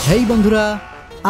হেই বন্ধুরা,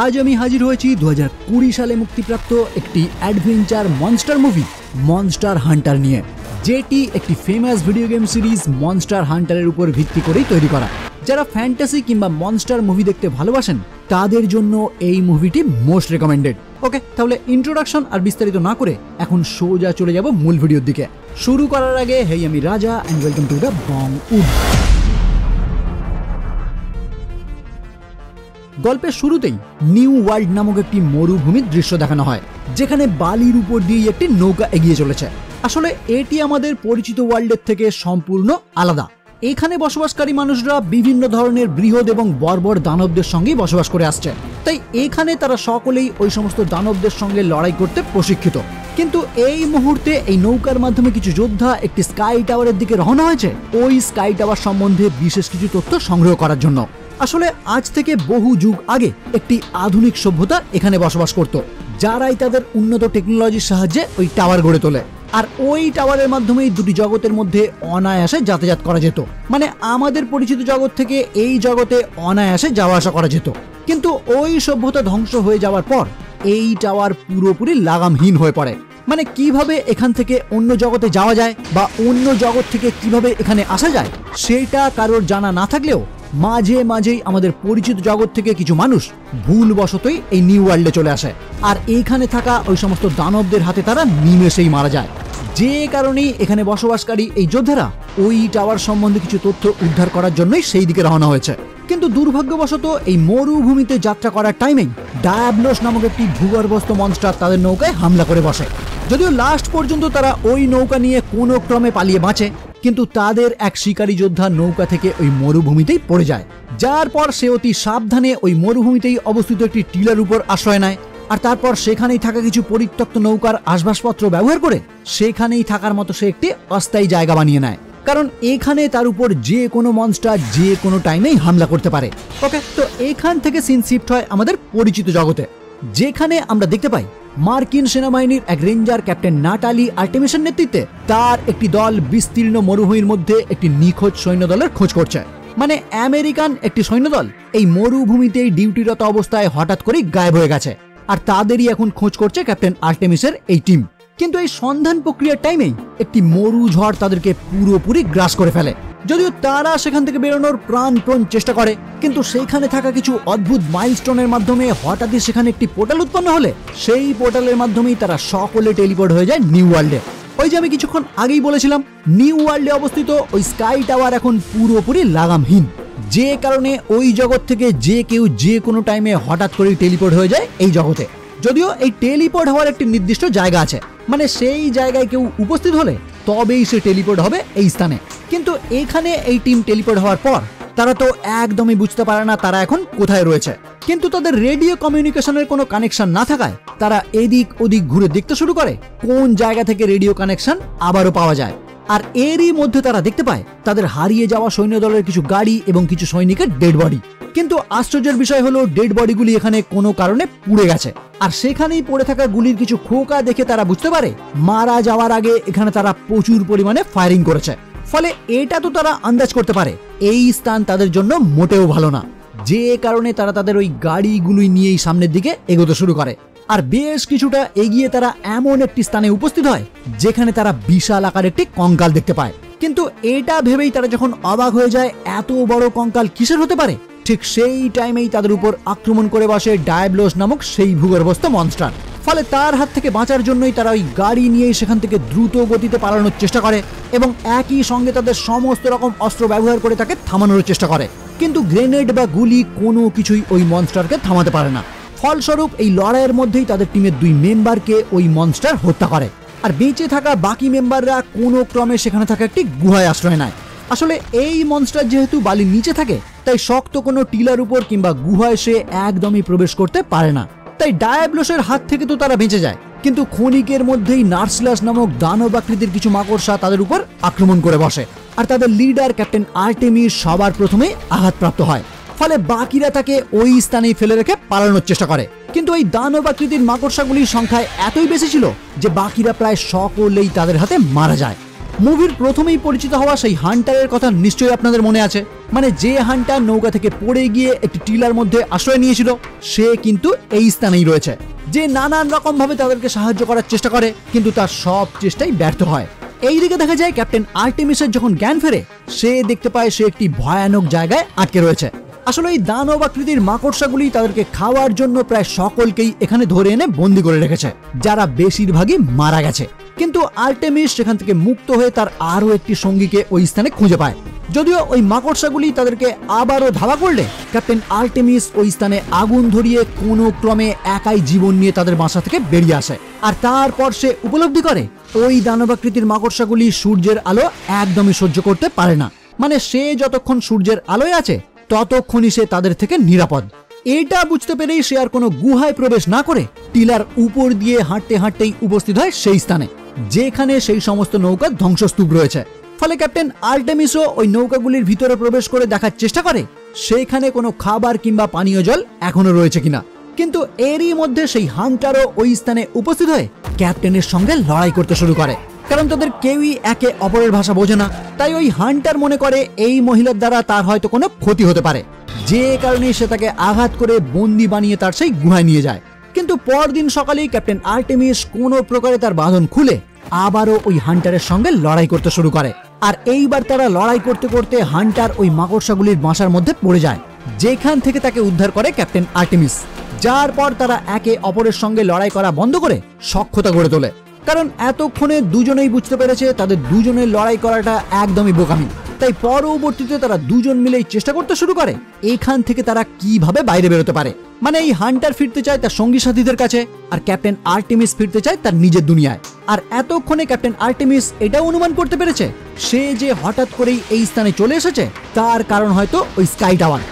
আজ আমি হাজির হয়েছি 2020 সালে মুক্তিপ্রাপ্ত একটি adventure monster movie monster hunter নিয়ে, যেটি একটি famous video game series monster হান্টারের উপর ভিত্তি করেই তৈরি করা। যারা ফ্যান্টাসি কিংবা মনস্টার মুভি দেখতে ভালোবাসেন তাদের জন্য এই মুভিটি মোস্ট রেকমেন্ডেড। ওকে, তাহলে ইন্ট্রোডাকশন আর বিস্তারিত না করে এখন সোজা চলে যাব মূল ভিডিওর দিকে। শুরু করার আগে হেই, আমি Raja and welcome to the Bong wood. গল্পের শুরুতেই নিউ ওয়ার্ল্ড নামক একটি মরুভূমির দৃশ্য দেখানো হয়, যেখানে বালির উপর দিয়ে একটি নৌকা এগিয়ে চলেছে। আসলে এটি আমাদের পরিচিত ওয়ার্ল্ডের থেকে সম্পূর্ণ আলাদা। এখানে বসবাসকারী মানুষরা বিভিন্ন ধরনের বৃহৎ এবং বর্বর দানবদের সঙ্গেই বসবাস করে আসছে, তাই এখানে তারা সকলেই ওই সমস্ত দানবদের সঙ্গে লড়াই করতে প্রশিক্ষিত। কিন্তু এই মুহূর্তে এই নৌকার মাধ্যমে কিছু যোদ্ধা একটি স্কাই টাওয়ারের দিকে রওনা হয়েছে ওই স্কাই টাওয়ার সম্বন্ধে বিশেষ কিছু তথ্য সংগ্রহ করার জন্য। আসলে আজ থেকে বহু যুগ আগে একটি আধুনিক সভ্যতা এখানে বসবাস করত, যারাই তাদের উন্নত টেকনোলজির সাহায্যে ওই টাওয়ার গড়ে তোলে। আর ওই টাওয়ারের মাধ্যমেই দুটি জগতের মধ্যে অনায়াসে যাতায়াত করা যেত, মানে আমাদের পরিচিত জগৎ থেকে এই জগতে অনায়াসে যাওয়া আসা করা যেত। কিন্তু ওই সভ্যতা ধ্বংস হয়ে যাওয়ার পর এই টাওয়ার পুরোপুরি লাগামহীন হয়ে পড়ে। মানে কিভাবে এখান থেকে অন্য জগতে যাওয়া যায় বা অন্য জগৎ থেকে কিভাবে এখানে আসা যায় সেটা কারোর জানা না থাকলেও মাঝে মাঝেই আমাদের পরিচিত জগৎ থেকে কিছু মানুষ ভুলবশতই এই নিউ ওয়ার্ল্ডে চলে আসে, আর এইখানে থাকা ওই সমস্ত দানবদের হাতে তারা নিমেষেই মারা যায়। যে কারণেই এখানে বসবাসকারী এই যোদ্ধারা ওই টাওয়ার সম্বন্ধে কিছু তথ্য উদ্ধার করার জন্যই সেই দিকে রওনা হয়েছে। কিন্তু দুর্ভাগ্যবশত এই মরুভূমিতে যাত্রা করার টাইমেই ডায়াবলোস নামক একটি ভূগর্ভস্থ মনস্টার তাদের নৌকায় হামলা করে বসে। যদিও লাস্ট পর্যন্ত তারা ওই নৌকা নিয়ে কোনো ক্রমে পালিয়ে বাঁচে, কিন্তু তাদের এক শিকারী যোদ্ধা নৌকা থেকে ওই মরুভূমিতেই পড়ে যায়, যার পর সে অতি সাবধানে ওই মরুভূমিতেই অবস্থিত একটি টিলার উপর আশ্রয় নেয়। আর তারপর সেখানেই থাকা কিছু পরিত্যক্ত নৌকার আসবাবপত্র ব্যবহার করে সেখানেই থাকার মতো সে একটি অস্থায়ী জায়গা বানিয়ে নেয়, কারণ এখানে তার উপর যে কোনো মনস্টার যে কোনো টাইমেই হামলা করতে পারে। ওকে, তো এখান থেকে সিন শিফট হয় আমাদের পরিচিত জগতে, যেখানে আমরা দেখতে পাই মার্কিন সেনাবাহিনীর এক রেঞ্জার ক্যাপ্টেন নাটালি আর্টেমিসের নেতৃত্বে তার একটি দল বিস্তীর্ণ মরুভূমির মধ্যে একটি নিখোঁজ সৈন্যদলের খোঁজ করছে। মানে আমেরিকান একটি সৈন্যদল এই মরুভূমিতেই ডিউটিরত অবস্থায় হঠাৎ করেই গায়েব হয়ে গেছে, আর তাদেরই এখন খোঁজ করছে ক্যাপ্টেন আর্টেমিসের এই টিম। কিন্তু এই সন্ধান প্রক্রিয়ার টাইমেই একটি মরু ঝড় তাদেরকে পুরোপুরি গ্রাস করে ফেলে। যদিও তারা সেখান থেকে বেরোনোর প্রাণপণ চেষ্টা করে, কিন্তু সেখানে থাকা কিছু অদ্ভুত মাইলস্টোনের মাধ্যমে হঠাৎই সেখানে একটি পোর্টাল উৎপন্ন হলে সেই পোর্টালের মাধ্যমেই তারা সকলে টেলিপোর্ট হয়ে যায় নিউ ওয়ার্ল্ডে। ওই যে আমি কিছুক্ষণ আগেই বলেছিলাম, নিউ ওয়ার্ল্ডে অবস্থিত ওই স্কাই টাওয়ার এখন পুরোপুরি লাগামহীন, যে কারণে ওই জগৎ থেকে যে কেউ যে কোনো টাইমে হঠাৎ করেই টেলিপোর্ট হয়ে যায় এই জগতে। যদিও এই টেলিপোর্ট হওয়ার একটি নির্দিষ্ট জায়গা আছে, মানে সেই জায়গায় কেউ উপস্থিত হলে তবেই সে টেলিপোর্ট হবে এই স্থানে। কিন্তু এখানে এই টিম টেলিপোর্ট হওয়ার পর তারা তো একদমই বুঝতে পারে না তারা এখন কোথায় রয়েছে, কিন্তু তাদের রেডিও কমিউনিকেশনের কোনো কানেকশন না থাকায় তারা এদিক ওদিক ঘুরে দেখতে শুরু করে কোন জায়গা থেকে রেডিও কানেকশন আবারও পাওয়া যায়। আর এরই মধ্যে তারা দেখতে পায় তাদের হারিয়ে যাওয়া সৈন্যদলের কিছু গাড়ি এবং কিছু সৈনিকের ডেড বডি। কিন্তু আশ্চর্যের বিষয় হলো ডেড বডিগুলি এখানে কোনো কারণে পুড়ে গেছে, আর সেখানেই পড়ে থাকা গুলির কিছু খোকা দেখে তারা বুঝতে পারে মারা যাওয়ার আগে এখানে তারা প্রচুর পরিমাণে ফায়ারিং করেছে। ফলে এটা তো তারা আন্দাজ করতে পারে এই স্থান তাদের জন্য মোটেও ভালো না, যে কারণে তারা তাদের ওই গাড়িগুলি নিয়েই সামনের দিকে এগোতে শুরু করে। আর বেশ কিছুটা এগিয়ে তারা এমন একটি স্থানে উপস্থিত হয় যেখানে তারা বিশাল আকার একটি কঙ্কাল দেখতে পায়। কিন্তু এটা ভেবেই তারা যখন অবাক হয়ে যায় এত বড় কঙ্কাল কিসের হতে পারে, ঠিক সেই টাইমেই তাদের উপর আক্রমণ করে বসে ডায়াবলোস নামক সেই ভূগর্ভস্থ মনস্টার। ফলে তার হাত থেকে বাঁচার জন্যই তারা ওই গাড়ি নিয়েই সেখান থেকে দ্রুত গতিতে পালানোর চেষ্টা করে এবং একই সঙ্গে তাদের সমস্ত রকম অস্ত্র ব্যবহার করে তাকে থামানোর চেষ্টা করে। কিন্তু গ্রেনেড বা গুলি কোনো কিছুই ওই মনস্টারকে থামাতে পারে না। ফলস্বরূপ এই লড়াইয়ের মধ্যেই তাদের টিমের 2 মেম্বারকে ওই মনস্টার হত্যা করে, আর বেঁচে থাকা বাকি মেম্বাররা কোনো ক্রমে সেখানে থাকা একটি গুহায় আশ্রয় নেয়। আসলে এই মনস্টার যেহেতু বালির নিচে থাকে, তাই শক্ত কোনো টিলার উপর কিংবা গুহায় সে একদমই প্রবেশ করতে পারে না। তাই ডায়াবলোসের হাত থেকে তো তারা বেঁচে যায়, কিন্তু ক্ষণিকের মধ্যেই নার্সলাস নামক দানব আকৃতির কিছু মাকড়সা তাদের উপর আক্রমণ করে বসে, আর তাদের লিডার ক্যাপ্টেন আর্টেমিস সবার প্রথমে আঘাতপ্রাপ্ত হয়। ফলে বাকিরা তাকে ওই স্থানেই ফেলে রেখে পালানোর চেষ্টা করে, কিন্তু ওই দানব আকৃতির মাকড়সাগুলির সংখ্যায় এতই বেশি ছিল যে বাকিরা প্রায় সকলেই তাদের হাতে মারা যায়। মুভির প্রথমেই পরিচিত হওয়া সেই হান্টারের কথা নিশ্চয়ই আপনাদের মনে আছে। মানে যে হান্টার নৌকা থেকে পড়ে গিয়ে একটি টিলার মধ্যে আশ্রয় নিয়েছিল, সে কিন্তু এই স্থানেই রয়েছে। যে নানান রকম ভাবে তাদেরকে সাহায্য করার চেষ্টা করে, কিন্তু তার সব চেষ্টাই ব্যর্থ হয়। এইদিকে দেখা যায় ক্যাপ্টেন আর্টেমিসের যখন জ্ঞান ফেরে, সে দেখতে পায় সে একটি ভয়ানক জায়গায় আটকে রয়েছে। আসলে এই দানব আকৃতির মাকড়সাগুলি তাদেরকে খাওয়ার জন্য প্রায় সকলকেই এখানে ধরে এনে বন্দি করে রেখেছে, যারা বেশিরভাগই মারা গেছে। কিন্তু আর্টেমিস সেখান থেকে মুক্ত হয়ে তার আরো একটি সঙ্গীকে ওই স্থানে খুঁজে পায়। যদিও ওই মাকড়সাগুলি তাদেরকে আবারও ধাওয়া করলে ক্যাপ্টেন আর্টেমিস ওই স্থানে আগুন ধরিয়ে কোনো ক্রমে একাই জীবন নিয়ে তাদের বাসা থেকে বেরিয়ে আসে। আর তারপর সে উপলব্ধি করে ওই দানবাকৃতির মাকড়সাগুলি সূর্যের আলো একদমই সহ্য করতে পারে না। মানে সে যতক্ষণ সূর্যের আলোয় আছে ততক্ষণই সে তাদের থেকে নিরাপদ। এটা বুঝতে পেরেই সে আর কোনো গুহায় প্রবেশ না করে টিলার উপর দিয়ে হাঁটতে হাঁটতেই উপস্থিত হয় সেই স্থানে, যেখানে সেই সমস্ত নৌকার ধ্বংসস্তূপ রয়েছে। ফলে ক্যাপ্টেন আর্টেমিসও ওই নৌকাগুলির ভিতরে প্রবেশ করে দেখার চেষ্টা করে সেখানে কোনো খাবার কিংবা পানীয় জল এখনো রয়েছে কিনা। কিন্তু এরই মধ্যে সেই হান্টারও ওই স্থানে উপস্থিত হয়ে ক্যাপ্টেনের সঙ্গে লড়াই করতে শুরু করে। কারণ তাদের কেউই একে অপরের ভাষা বোঝে না, তাই ওই হান্টার মনে করে এই মহিলার দ্বারা তার হয়তো কোনো ক্ষতি হতে পারে, যে কারণে সে তাকে আঘাত করে বন্দি বানিয়ে তার সেই গুহায় নিয়ে যায়। কিন্তু পরদিন সকালেই ক্যাপ্টেন আর্টেমিস কোনো প্রকারে তার বাঁধন খুলে আবারও ওই হান্টারের সঙ্গে লড়াই করতে শুরু করে। আর এইবার তারা লড়াই করতে করতে হান্টার ওই মাকড়সাগুলির বাসার মধ্যে পড়ে যায়, যেখান থেকে তাকে উদ্ধার করে ক্যাপ্টেন আর্টেমিস। যার পর তারা একে অপরের সঙ্গে লড়াই করা বন্ধ করে সখ্যতা গড়ে তোলে। কারণ এতক্ষণে দুজনেই বুঝতে পেরেছে তাদের দুজনের লড়াই করাটা একদমই বোকামি। তাই পরবর্তীতে তারা দুজন মিলেই চেষ্টা করতে শুরু করে এখান থেকে তারা কিভাবে বাইরে বেরোতে পারে। মানে এই হান্টার ফিরতে চায় তার সঙ্গী সাথীদের কাছে, আর ক্যাপ্টেন আর্টেমিস ফিরতে চায় তার নিজের দুনিয়ায়। আর এতক্ষণে ক্যাপ্টেন আর্টেমিস এটাও অনুমান করতে পেরেছে সে যে হঠাৎ করেই এই স্থানে চলে এসেছে তার কারণ হয়তো ওই স্কাই টাওয়ার,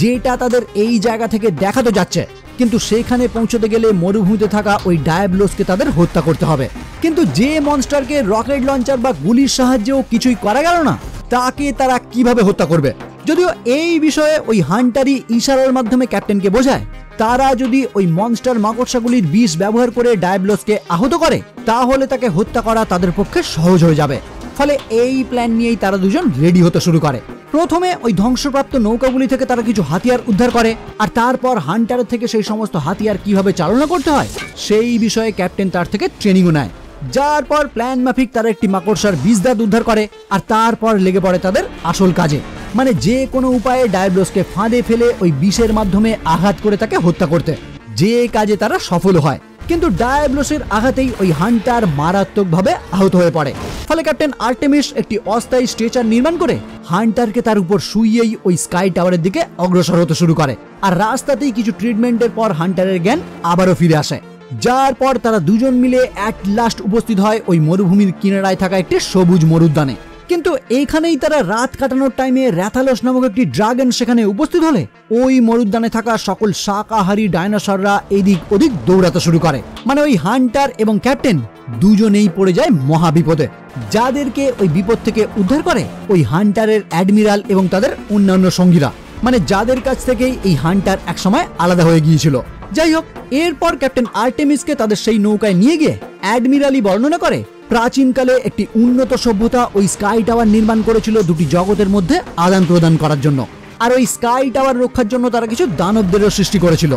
যেটা তাদের এই জায়গা থেকে দেখা তো যাচ্ছে, কিন্তু সেখানে পৌঁছতে গেলে মরুভূমিতে থাকা ওই ডায়াবলোসকে তাদের হত্যা করতে হবে। কিন্তু যে মনস্টারকে রকেট লঞ্চার বা গুলির সাহায্যেও কিছুই করা গেল না, তাকে তারা কিভাবে হত্যা করবে? যদিও এই বিষয়ে ওই হান্টারই ইশারার মাধ্যমে ক্যাপ্টেনকে বোঝায় তারা যদি ওই মনস্টার মাকড়সাগুলির বিষ ব্যবহার করে ডায়াবলোসকে আহত করে তাহলে তাকে হত্যা করা তাদের পক্ষে সহজ হয়ে যাবে। ফলে এই প্ল্যান নিয়েই তারা দুজন রেডি হতে শুরু করে। প্রথমে ওই ধ্বংসপ্রাপ্ত নৌকাগুলি থেকে তারা কিছু হাতিয়ার উদ্ধার করে, আর তারপর হান্টারের থেকে সেই সমস্ত হাতিয়ার কিভাবে চালনা করতে হয় সেই বিষয়ে ক্যাপ্টেন তার থেকে ট্রেনিংও নেয়। যার পর প্ল্যান মাফিক তারা একটি মাকড়সার বিষদাঁত উদ্ধার করে, আর তারপর লেগে পড়ে তাদের আসল কাজে। মানে যে কোনো উপায়ে ডায়াবলোসকে ফাঁদে ফেলে ওই বিষের মাধ্যমে আঘাত করে তাকে হত্যা করতে, যে কাজে তারা সফল হয়। কিন্তু ডায়াবলোসের আঘাতেই ওই হান্টার মারাত্মকভাবে আহত হয়ে পড়ে। ফলে ক্যাপ্টেন আর্টেমিস একটি অস্থায়ী স্ট্রেচার নির্মাণ করে হান্টারকে তার উপর শুইয়েই ওই স্কাই টাওয়ারের দিকে অগ্রসর হতে শুরু করে। আর রাস্তাতেই কিছু ট্রিটমেন্টের পর হান্টারের জ্ঞান আবারও ফিরে আসে। যার পর তারা দুজন মিলে অ্যাট লাস্ট উপস্থিত হয় ওই মরুভূমির কিনারায় থাকা একটি সবুজ মরুদ্যানে। কিন্তু এইখানেই তারা রাত কাটানোর টাইমে র্যাথালস নামক একটি ড্রাগন সেখানে উপস্থিত হলে ওই মরুদ্যানে থাকা সকল শাকাহারী ডাইনোসররা এদিক ওদিক দৌড়াতে শুরু করে। মানে ওই হান্টার এবং ক্যাপ্টেন দুজনেই পড়ে যায় মহা বিপদে, যাদেরকে ওই বিপদ থেকে উদ্ধার করে ওই হান্টারের অ্যাডমিরাল এবং তাদের অন্যান্য সঙ্গীরা, মানে যাদের কাছ থেকেই এই হান্টার একসময় আলাদা হয়ে গিয়েছিল। যাই হোক, এরপর ক্যাপ্টেন আর্টেমিসকে তাদের সেই নৌকায় নিয়ে গিয়ে অ্যাডমিরালই বর্ণনা করে প্রাচীনকালে একটি উন্নত সভ্যতা ওই স্কাই টাওয়ার নির্মাণ করেছিল দুটি জগতের মধ্যে আদান প্রদান করার জন্য। আর ওই স্কাই টাওয়ার রক্ষার জন্য তারা কিছু দানবদেরও সৃষ্টি করেছিল,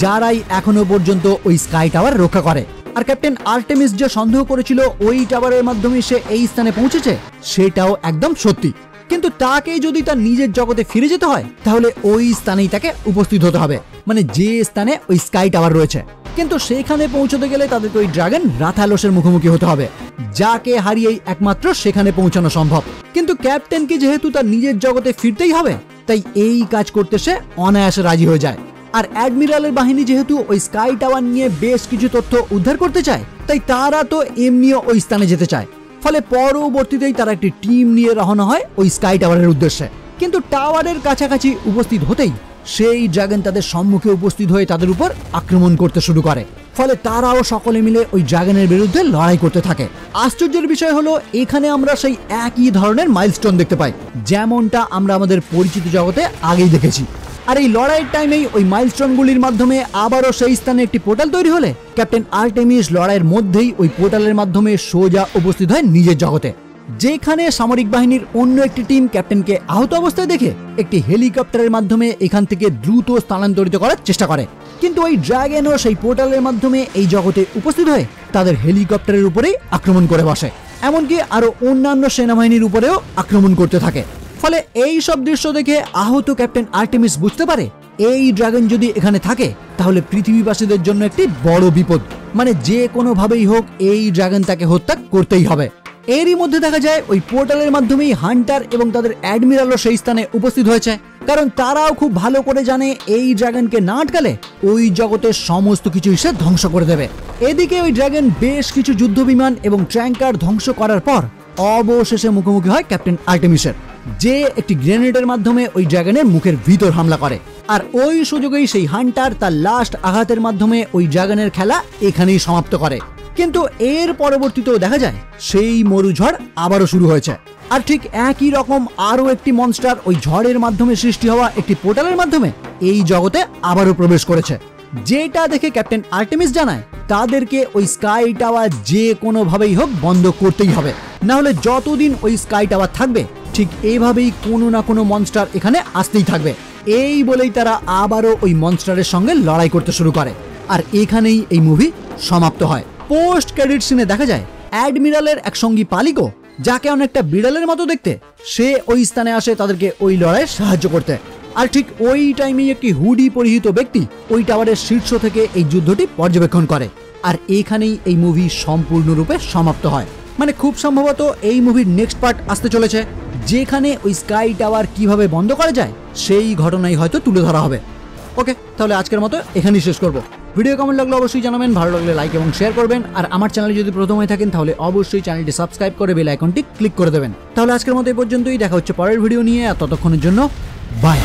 যারাই এখনো পর্যন্ত ওই স্কাই টাওয়ার রক্ষা করে। আর ক্যাপ্টেন আর্টেমিস যে সন্দেহ করেছিল ওই টাওয়ারের মাধ্যমে সে এই স্থানে পৌঁছেছে, সেটাও একদম সত্যি। কিন্তু তাকে যদি তার নিজের জগতে ফিরে যেতে হয় তাহলে ওই স্থানেই তাকে উপস্থিত হতে হবে, মানে যে স্থানে ওই স্কাই টাওয়ার রয়েছে। কিন্তু সেখানে পৌঁছতে গেলে তাদেরকে ওই ড্রাগন রাথালোসের মুখোমুখি হতে হবে, যাকে হারিয়েই একমাত্র সেখানে পৌঁছানো সম্ভব। কিন্তু ক্যাপ্টেনকে যেহেতু তার নিজের জগতে ফিরতেই হবে, তাই এই কাজ করতে সে অনায়াসে রাজি হয়ে যায়। আর অ্যাডমিরালের বাহিনী যেহেতু ওই স্কাই টাওয়ার নিয়ে বেশ কিছু তথ্য উদ্ধার করতে চায়, তাই তারা তো এমনিও ওই স্থানে যেতে চায়। ফলে পরবর্তীতেই তারা একটি টিম নিয়ে রওনা হয় ওই স্কাই টাওয়ারের উদ্দেশ্যে। কিন্তু টাওয়ারের কাছাকাছি উপস্থিত হতেই সেই ড্রাগন তাদের সম্মুখে উপস্থিত হয়ে তাদের উপর আক্রমণ করতে শুরু করে। ফলে তারাও সকলে মিলে ওই ড্রাগনের বিরুদ্ধে লড়াই করতে থাকে। আশ্চর্যের বিষয় হলো এখানে আমরা সেই একই ধরনের মাইলস্টোন দেখতে পাই, যেমনটা আমরা আমাদের পরিচিত জগতে আগেই দেখেছি। আর এই লড়াইয়ের টাইমেই ওই মাইলস্টোনগুলির মাধ্যমে আবারও সেই স্থানে একটি পোর্টাল তৈরি হলে ক্যাপ্টেন আর্টেমিস লড়াইয়ের মধ্যেই ওই পোর্টালের মাধ্যমে সোজা উপস্থিত হয় নিজের জগতে। যেখানে সামরিক বাহিনীর অন্য একটি টিম ক্যাপ্টেনকে আহত অবস্থায় দেখে একটি হেলিকপ্টারের মাধ্যমে এখান থেকে দ্রুত স্থানান্তরিত করার চেষ্টা করে, কিন্তু ওই ড্রাগনও সেই পোর্টালের মাধ্যমে এই জগতে উপস্থিত হয়ে তাদের হেলিকপ্টারের উপরেই আক্রমণ করে বসে, এমনকি আরো অন্যান্য সেনাবাহিনীর উপরেও আক্রমণ করতে থাকে। ফলে এই সব দৃশ্য দেখে আহত ক্যাপ্টেন আর্টেমিস বুঝতে পারে এই ড্রাগন যদি এখানে থাকে তাহলে পৃথিবীবাসীদের জন্য একটি বড় বিপদ, মানে যে কোনো ভাবেই হোক এই ড্রাগন তাকে হত্যা করতেই হবে। এরই মধ্যে দেখা যায় ওই পোর্টালের মাধ্যমেই হান্টার এবং তাদের অ্যাডমিরালও সেই স্থানে উপস্থিত হয়েছে, কারণ তারাও খুব ভালো করে জানে এই ড্রাগনকে না আটকালে ওই জগতের সমস্ত কিছু এসে ধ্বংস করে দেবে। এদিকে ওই ড্রাগন বেশ কিছু যুদ্ধ বিমান এবং ট্যাঙ্কার ধ্বংস করার পর অবশেষে মুখোমুখি হয় ক্যাপ্টেন আর্টেমিসের, যে একটি গ্রেনেডের মাধ্যমে ওই ড্রাগনের মুখের ভিতর হামলা করে। আর ওই সুযোগেই সেই হান্টার তার লাস্ট আঘাতের মাধ্যমে ওই ড্রাগনের খেলা এখানেই সমাপ্ত করে। কিন্তু এর পরবর্তীতেও দেখা যায় সেই মরুঝড় আবারও শুরু হয়েছে, আর ঠিক একই রকম আরো একটি মনস্টার ওই ঝড়ের মাধ্যমে সৃষ্টি হওয়া একটি পোর্টালের মাধ্যমে এই জগতে আবারও প্রবেশ করেছে, যেটা দেখে ক্যাপ্টেন আর্টেমিস জানায় তাদেরকে ওই স্কাই টাওয়ার যে কোনো ভাবেই হোক বন্ধ করতেই হবে, না হলে যতদিন ওই স্কাই টাওয়ার থাকবে ঠিক এইভাবেই কোনো না কোনো মনস্টার এখানে আসতেই থাকবে। এই বলেই তারা আবারও ওই মনস্টারের সঙ্গে লড়াই করতে শুরু করে, আর এখানেই এই মুভি সমাপ্ত হয়। পোস্ট ক্রেডিট সিনে দেখা যায় অ্যাডমিরালের এক সঙ্গী পালিকো, যাকে অনেকটা বিড়ালের মতো দেখতে, সে ওই স্থানে আসে তাদেরকে ওই লড়াইয়ে সাহায্য করতে। আর ঠিক ওই টাইমেই একটি হুডি পরিহিত ব্যক্তি ওই টাওয়ারের শীর্ষ থেকে এই যুদ্ধটি পর্যবেক্ষণ করে, আর এখানেই এই মুভি সম্পূর্ণরূপে সমাপ্ত হয়। মানে খুব সম্ভবত এই মুভির নেক্সট পার্ট আসতে চলেছে, যেখানে ওই স্কাই টাওয়ার কিভাবে বন্ধ করা যায় সেই ঘটনাই হয়তো তুলে ধরা হবে। ওকে, তাহলে আজকের মতো এখানেই শেষ করব। ভিডিও কেমন লাগলো অবশ্যই জানাবেন, ভালো লাগলে লাইক এবং শেয়ার করবেন, আর আমার চ্যানেলে যদি প্রথম হয়ে থাকেন তাহলে অবশ্যই চ্যানেলটি সাবস্ক্রাইব করে বেল আইকনটি ক্লিক করে দেবেন। তাহলে আজকের মতো এই পর্যন্তই, দেখা হচ্ছে পরের ভিডিও নিয়ে, আর ততক্ষণের জন্য বাই।